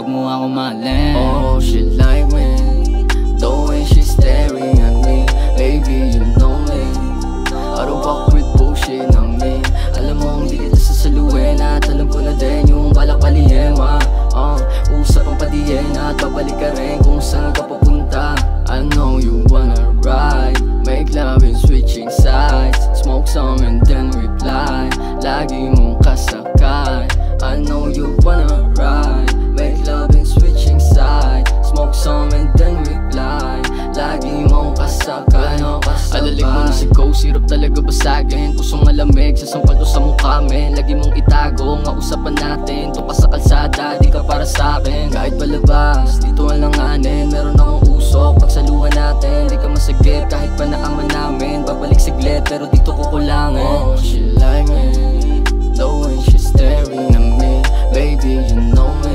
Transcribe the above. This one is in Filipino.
wag mo ako mahalin. Oh, she like me, the way she's staring at me. Baby, you know me, I don't fuck with bullshit on me. Alam mo ang di kita sasaluhin at alam ko na din yung balak palihin. Usap ang padihin at babalik ka rin kung saan ka papunta. I know you wanna ride, make love and switching sides, smoke some and then reply, lagi mong kasakay. I know you wanna ride, make love and switching sides, smoke some and then reply, lagi mong kasakay. Alalig mo na si Ghost, hirap talaga basagin. Pusong malamig, sasampal to sa mukha men. Lagi mong itago, nga usapan natin. To pa sa kalsada, di ka para sa'kin. Kahit palabas, dito alanganin. Meron akong usok, pagsaluhan natin. Di ka masagip, kahit pa naaman namin. Babalik siglit, pero dito kukulangin. Oh, she like me, the way she's staring at me. Baby, you know me,